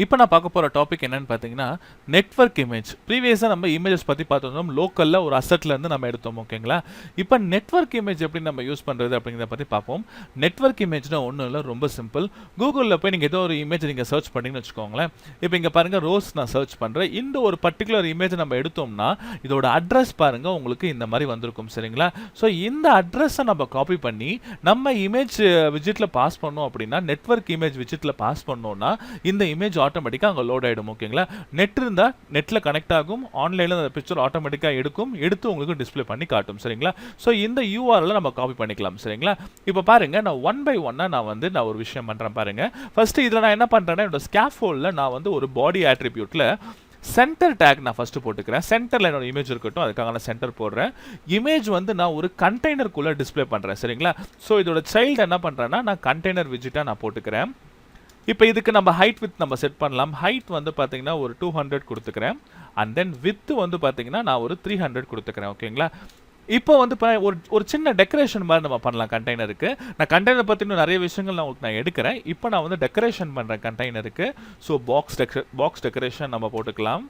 இப்போ நான் பார்க்க போகிற டாபிக் என்னன்னு பார்த்தீங்கன்னா நெட்வொர்க் இமேஜ். ப்ரீவியஸாக நம்ம இமேஜஸ் பற்றி பார்த்துருந்தோம், லோக்கலில் ஒரு அசட்லேருந்து நம்ம எடுத்தோம். ஓகேங்களா? இப்போ நெட்வொர்க் இமேஜ் எப்படி நம்ம யூஸ் பண்ணுறது அப்படிங்கிறத பற்றி பார்ப்போம். நெட்வொர்க் இமேஜ்னா ஒன்றும் இல்லை, ரொம்ப சிம்பிள். கூகுளில் போய் நீங்கள் ஏதோ ஒரு இமேஜ் நீங்கள் சர்ச் பண்ணிங்கன்னு வச்சுக்கோங்களேன். இப்போ இங்கே பாருங்கள், ரோஸ் நான் சர்ச் பண்ணுறேன். இந்த ஒரு பர்டிகுலர் இமேஜ் நம்ம எடுத்தோம்னா இதோட அட்ரஸ் பாருங்கள், உங்களுக்கு இந்த மாதிரி வந்திருக்கும். சரிங்களா? ஸோ இந்த அட்ரஸை நம்ம காப்பி பண்ணி நம்ம இமேஜ் விஜிட்டில் பாஸ் பண்ணோம் அப்படின்னா, நெட்வொர்க் இமேஜ் விஜிட்டில் பாஸ் பண்ணோம்னா இந்த இமேஜ் ஆட்டோமேட்டிக்காக அங்கே லோட் ஆகிடும். ஓகேங்களா? நெட் இருந்தால் நெட்டில் கனெக்ட் ஆகும், ஆன்லைனில் அந்த பிக்சர் ஆட்டோமேட்டிக்காக எடுத்து உங்களுக்கு டிஸ்பிளே பண்ணி காட்டும். சரிங்களா? ஸோ இந்த யூஆர்எல் நம்ம காப்பி பண்ணிக்கலாம். சரிங்களா? இப்போ பாருங்க, நான் ஒன் பை ஒன்னா நான் ஒரு விஷயம் பண்ணுறேன் பாருங்க. ஃபர்ஸ்ட் இதில் நான் என்ன பண்ணுறேன்னா, என்னோட ஸ்கேஃபோல்டில் நான் ஒரு பாடி ஆட்ரிபியூட்டில் சென்டர் டேக் நான் ஃபர்ஸ்ட் போட்டுக்கிறேன். சென்டரில் என்னோட இமேஜ் இருக்கட்டும், அதுக்காக நான் சென்டர் போடுறேன். இமேஜ் நான் ஒரு கண்டெய்னருக்குள்ளே டிஸ்பிளே பண்ணுறேன். சரிங்களா? ஸோ இதோட சைல்டு என்ன பண்ணுறேன்னா, நான் கண்டெய்னர் விஜிட்டாக நான் போட்டுக்கிறேன். இப்போ இதுக்கு நம்ம ஹைட் வித் நம்ம செட் பண்ணலாம். ஹைட் பார்த்தீங்கன்னா ஒரு 200 கொடுத்துக்கிறேன். அண்ட் தென் வித் பார்த்தீங்கன்னா நான் ஒரு 300 கொடுத்துக்கிறேன். ஓகேங்களா? இப்போ ஒரு சின்ன டெக்கரேஷன் மாதிரி நம்ம பண்ணலாம் கண்டெய்னருக்கு. நான் கண்டெய்னர் பற்றி இன்னும் நிறைய விஷயங்கள் நான் எடுக்கிறேன். இப்போ நான் டெக்கரேஷன் பண்ணுறேன் கண்டெய்னருக்கு. ஸோ பாக்ஸ் டெக்கரேஷன் நம்ம போட்டுக்கலாம்.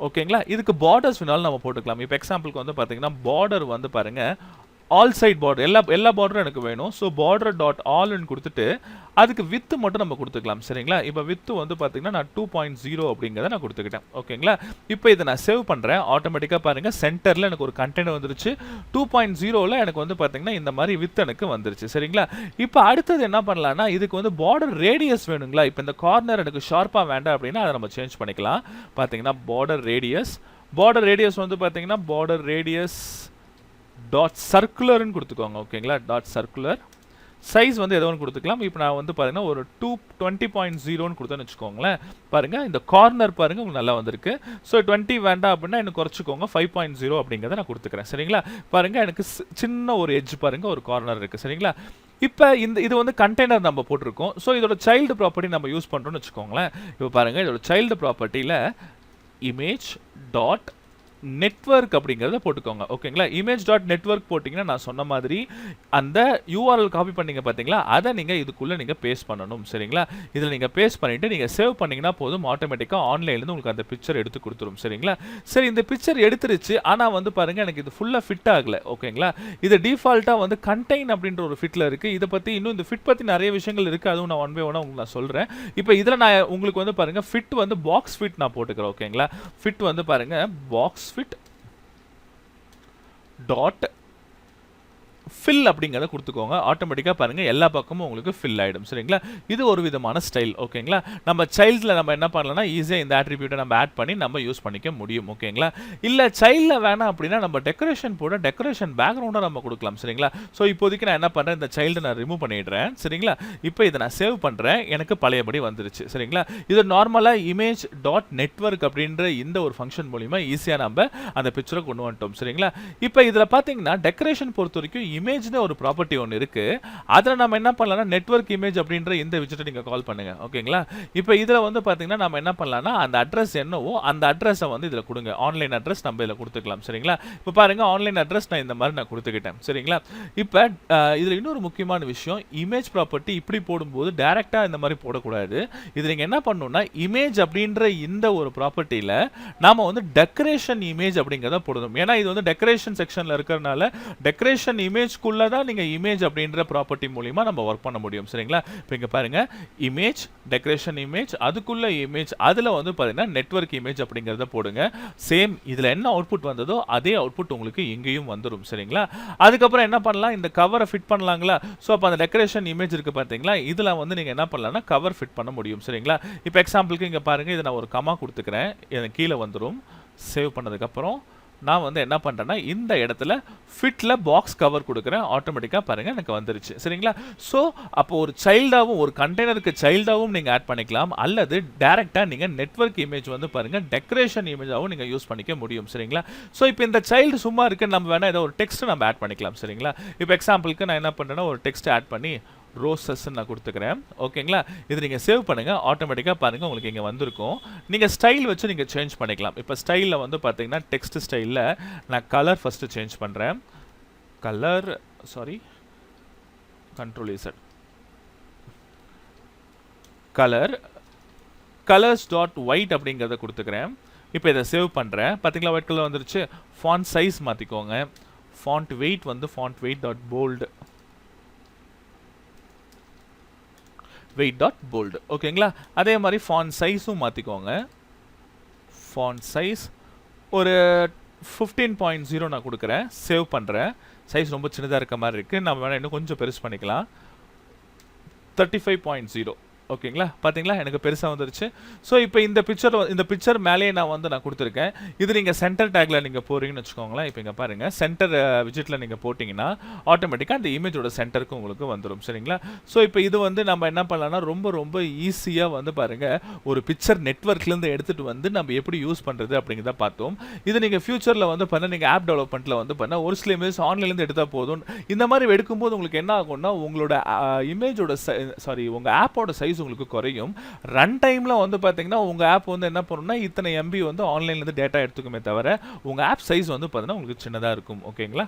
ஓகேங்களா? இதுக்கு பார்டர்ஸ் வேணாலும் நம்ம போட்டுக்கலாம். இப்போ எக்ஸாம்பிளுக்கு பார்த்தீங்கன்னா பார்டர் பாருங்கள், ஆல் சைட் பார்டர், எல்லா பார்டரும் எனக்கு வேணும். ஸோ பார்டர் டாட் ஆல்னு கொடுத்துட்டு அதுக்கு வித்து மட்டும் நம்ம கொடுத்துக்கலாம். சரிங்களா? இப்போ வித்து பார்த்தீங்கன்னா நான் 2.0 அப்படிங்கிறத நான் கொடுத்துக்கிட்டேன். ஓகேங்களா? இப்போ இதை நான் சேவ் பண்ணுறேன். ஆட்டோமேட்டிக்காக பாருங்கள், சென்டரில் எனக்கு ஒரு கண்டெய்னர் வந்துருச்சு. 2.0ல் எனக்கு பார்த்தீங்கன்னா இந்த மாதிரி வித் எனக்கு வந்துருச்சு. சரிங்களா? இப்போ அடுத்தது என்ன பண்ணலாம்னா, இதுக்கு பார்டர் ரேடியஸ் வேணுங்களா? இப்போ இந்த கார்னர் எனக்கு ஷார்ப்பாக வேண்டாம் அப்படின்னா அதை நம்ம சேஞ்ச் பண்ணிக்கலாம். பார்த்தீங்கன்னா பார்டர் ரேடியஸ் பார்த்தீங்கன்னா பார்டர் ரேடியஸ் டாட் சர்க்குலர்னு கொடுத்துக்கோங்க. ஓகேங்களா? டாட் சர்க்குலர் சைஸ் ஏதோ ஒன்று கொடுத்துக்கலாம். இப்போ நான் பார்த்தீங்கன்னா ஒரு 20.0ன்னு கொடுத்தேன்னு வச்சுக்கோங்களேன். பாருங்கள், இந்த கார்னர் பாருங்கள் உங்களுக்கு நல்லா வந்திருக்கு. ஸோ 20 வேண்டாம் அப்படின்னா எனக்கு குறைச்சிக்கோங்க, 5.0 அப்படிங்கிறத நான் கொடுத்துக்கிறேன். சரிங்களா? பாருங்கள், எனக்கு சின்ன ஒரு எட்ஜ் பாருங்கள், ஒரு கார்னர் இருக்குது. சரிங்களா? இப்போ இது கண்டெய்னர் நம்ம போட்டிருக்கோம். ஸோ இதோட சைல்டு ப்ராப்பர்ட்டி நம்ம யூஸ் பண்ணுறோன்னு வச்சுக்கோங்களேன். இப்போ பாருங்கள், இதோட சைல்டு ப்ராப்பர்ட்டியில் இமேஜ் டாட் நெட்வொர்க் அப்படிங்கிறத போட்டுக்கோங்க. ஓகேங்களா? இமேஜ் டாட் நெட்வொர்க் போட்டிங்கன்னா நான் சொன்ன மாதிரி அந்த யூஆர்எல் காப்பி பண்ணீங்க பார்த்தீங்களா, அதை நீங்கள் இதுக்குள்ளே நீங்கள் பேஸ்ட் பண்ணணும். சரிங்களா? இதில் நீங்கள் பேஸ்ட் பண்ணிவிட்டு நீங்கள் சேவ் பண்ணிங்கன்னா போதும், ஆட்டோமேட்டிக்காக ஆன்லைன்லேருந்து உங்களுக்கு அந்த பிக்சர் எடுத்து கொடுத்துரும். சரிங்களா? சரி, இந்த பிக்சர் எடுத்துருச்சு. ஆனால் பாருங்கள், எனக்கு இது ஃபுல்லாக ஃபிட் ஆகலை. ஓகேங்களா? இது டிஃபால்ட்டாக கண்டெய்ன் அப்படின்ற ஒரு ஃபிட்டில் இருக்குது. இதை பற்றி இன்னும் இந்த ஃபிட் பற்றி நிறைய விஷயங்கள் இருக்குது. அதுவும் நான் ஒன் பை ஒன்னாக உங்களுக்கு நான் சொல்கிறேன். இப்போ இதில் நான் உங்களுக்கு பாருங்கள், ஃபிட் பாக்ஸ் ஃபிட் நான் போட்டுக்கிறேன். ஓகேங்களா? ஃபிட் பாருங்கள், பாக்ஸ் ஃபிட் டாட் ஃபில் அப்படிங்கிறத கொடுத்துக்கோங்க. ஆட்டோமேட்டிக்காக பாருங்கள், எல்லா பக்கமும் உங்களுக்கு ஃபில் ஆகிடும். சரிங்களா? இது ஒரு விதமான ஸ்டைல். ஓகேங்களா? நம்ம சைல்டில் நம்ம என்ன பண்ணலாம்னா, ஈஸியாக இந்த ஆட்ரிபியூட்டை நம்ம ஆட் பண்ணி நம்ம யூஸ் பண்ணிக்க முடியும். ஓகேங்களா? இல்லை சைல்டில் வேணாம் அப்படின்னா நம்ம டெக்கரேஷன் பேக்ரவுண்டாக நம்ம கொடுக்கலாம். சரிங்களா? ஸோ இப்போதைக்கு நான் என்ன பண்ணுறேன், இந்த சைல்டை நான் ரிமூவ் பண்ணிடுறேன். சரிங்களா? இப்போ இதை நான் சேவ் பண்ணுறேன். எனக்கு பழையபடி வந்துருச்சு. சரிங்களா? இது நார்மலாக இமேஜ் டாட் நெட்வொர்க் அப்படின்ற இந்த ஒரு ஃபங்க்ஷன் மூலிமா ஈஸியாக நம்ம அந்த பிக்சரை கொண்டு வந்துட்டோம். சரிங்களா? இப்போ இதில் பார்த்தீங்கன்னா டெக்கரேஷன் பொறுத்த வரைக்கும் இமேஜ்னு ஒரு ப்ராப்பர்ட்டி ஒன்று இருக்கு. அதில் நம்ம என்ன பண்ணலாம்னா, நெட்வொர்க் இமேஜ் அப்படின்ற இந்த விஜெட்டை நீங்கள் கால் பண்ணுங்க. ஓகேங்களா? இப்போ இதில் பார்த்தீங்கன்னா நம்ம என்ன பண்ணலாம்னா, அந்த அட்ரஸ் என்னவோ அந்த அட்ரஸை இதில் கொடுங்க. ஆன்லைன் அட்ரஸ் நம்ம இதில் கொடுத்துக்கலாம். சரிங்களா? இப்போ பாருங்க, ஆன்லைன் அட்ரஸ் நான் இந்த மாதிரி நான் கொடுத்துக்கிட்டேன். சரிங்களா? இப்போ இதில் இன்னொரு முக்கியமான விஷயம், இமேஜ் ப்ராப்பர்ட்டி இப்படி போடும்போது டைரெக்டாக இந்த மாதிரி போடக்கூடாது. இது நீங்கள் என்ன பண்ணணும்னா, இமேஜ் அப்படின்ற இந்த ஒரு ப்ராப்பர்ட்டியில் நாம டெக்கரேஷன் இமேஜ் அப்படிங்கிறத போடணும். ஏன்னா இது டெக்கரேஷன் செக்ஷனில் இருக்கிறதுனால டெக்கரேஷன் இமேஜ்க்குள்ள தான் நீங்க இமேஜ் அப்படின்ற ப்ராப்பர்ட்டி மூலமா நம்ம வர்க் பண்ண முடியும். சரிங்களா? இப்போ இங்க பாருங்க, இமேஜ் டெக்கரேஷன் இமேஜ், அதுக்குள்ள இமேஜ், அதுல பாத்தீங்கன்னா நெட்வொர்க் இமேஜ் அப்படிங்கறத போடுங்க. சேம் இதுல என்ன அவுட்புட் வந்ததோ அதே அவுட்புட் உங்களுக்கு இங்கேயும் வந்துரும். சரிங்களா? அதுக்கப்புறம் என்ன பண்ணலாம், இந்த கவரை ஃபிட் பண்ணலாங்களா? ஸோ அப்போ அந்த டெக்கரேஷன் இமேஜ் இருக்கு பார்த்தீங்களா, இதுல நீங்க என்ன பண்ணலாம்னா கவர் ஃபிட் பண்ண முடியும். சரிங்களா? இப்போ எக்ஸாம்பிளுக்கு இங்க பாருங்க, இதை நான் ஒரு கமா கொடுத்துக்கிறேன், எனக்கு கீழே வந்துடும். சேவ் பண்ணதுக்கப்புறம் நான் என்ன பண்ணுறேன்னா, இந்த இடத்துல ஃபிட்டில் பாக்ஸ் கவர் கொடுக்குறேன். ஆட்டோமேட்டிக்காக பாருங்கள் எனக்கு வந்துருச்சு. சரிங்களா? ஸோ அப்போ ஒரு சைல்டாகவும், ஒரு கண்டெய்னருக்கு சைல்டாகவும் நீங்கள் ஆட் பண்ணிக்கலாம். அல்லது டேரெக்டாக நீங்கள் நெட்வொர்க் இமேஜ் பாருங்கள் டெக்கரேஷன் இமேஜாகவும் நீங்கள் யூஸ் பண்ணிக்க முடியும். சரிங்களா? ஸோ இப்போ இந்த சைல்டு சும்மா இருக்குன்னு நம்ம வேணால் ஏதோ ஒரு டெக்ஸ்ட் நம்ம ஆட் பண்ணிக்கலாம். சரிங்களா? இப்போ எக்ஸாம்பிளுக்கு நான் என்ன பண்ணுறேன்னா, ஒரு டெக்ஸ்ட் ஆட் பண்ணி ரோசஸ் நான் கொடுத்துக்கிறேன். ஓகேங்களா? இது நீங்கள் சேவ் பண்ணுங்கள். ஆட்டோமேட்டிக்காக பாருங்கள் உங்களுக்கு இங்கே வந்திருக்கும். நீங்கள் ஸ்டைல் வச்சு நீங்கள் சேஞ்ச் பண்ணிக்கலாம். இப்போ ஸ்டைலில் பார்த்தீங்கன்னா டெக்ஸ்ட் ஸ்டைலில் நான் கலர் ஃபஸ்ட்டு சேஞ்ச் பண்ணுறேன். Colour sorry, control Z, colour colours dot white அப்படிங்கிறத கொடுத்துக்கிறேன். இப்போ இதை சேவ் பண்ணுறேன். பார்த்தீங்களா ஒயிட் கலர் வந்துருச்சு. ஃபாண்ட் சைஸ் மாற்றிக்கோங்க. ஃபாண்ட் வெயிட் வந்து font weight dot bold, weight dot bold. ஓகேங்களா? அதே மாதிரி ஃபாண்ட் சைஸும் மாற்றிக்கோங்க. ஃபாண்ட் சைஸ் ஒரு 15.0 நான் கொடுக்குறேன். சேவ் பண்ணுறேன். சைஸ் ரொம்ப சின்னதாக இருக்க மாதிரி இருக்குது. நம்ம வேணால் இன்னும் கொஞ்சம் பெருசு பண்ணிக்கலாம். 35.0. ஓகேங்களா? பார்த்தீங்களா எனக்கு பெருசாக வந்துருச்சு. ஸோ இப்போ இந்த பிக்சர் மேலேயே நான் கொடுத்துருக்கேன். இது நீங்கள் சென்டர் டேக்கில் நீங்கள் போகிறீங்கன்னு வச்சுக்கோங்களேன். இப்போ இங்கே பாருங்கள், சென்டர் விஜெட்டில் நீங்கள் போட்டிங்கன்னா ஆட்டோமேட்டிக்காக அந்த இமேஜோட சென்டருக்கு உங்களுக்கு வந்துடும். சரிங்களா? ஸோ இப்போ இது நம்ம என்ன பண்ணலாம்னா ரொம்ப ரொம்ப ஈஸியாக பாருங்கள், ஒரு பிக்சர் நெட்வொர்க்லேருந்து எடுத்துகிட்டு நம்ம எப்படி யூஸ் பண்ணுறது அப்படிங்கிறத பார்த்தோம். இது நீங்கள் ஃபியூச்சரில் பண்ண நீங்கள் ஆப் டெவலப்மெண்ட்டில் பண்ண ஒரு சில இமேஜ் ஆன்லைன்லேருந்து எடுத்தால் போதும். இந்த மாதிரி எடுக்கும்போது உங்களுக்கு என்ன ஆகும்னா உங்களோட இமேஜோட உங்கள் ஆப்போட சைஸ் உங்களுக்கு குறையும். ரன் டைம்ல பாத்தீங்கன்னா உங்க ஆப் என்ன பண்ணும்னா இத்தனை MB ஆன்லைன்ல இருந்து டேட்டா எடுத்துக்குமே தவிர உங்க ஆப் சைஸ் பாத்தீங்கன்னா உங்களுக்கு சின்னதா இருக்கும். ஓகேங்களா?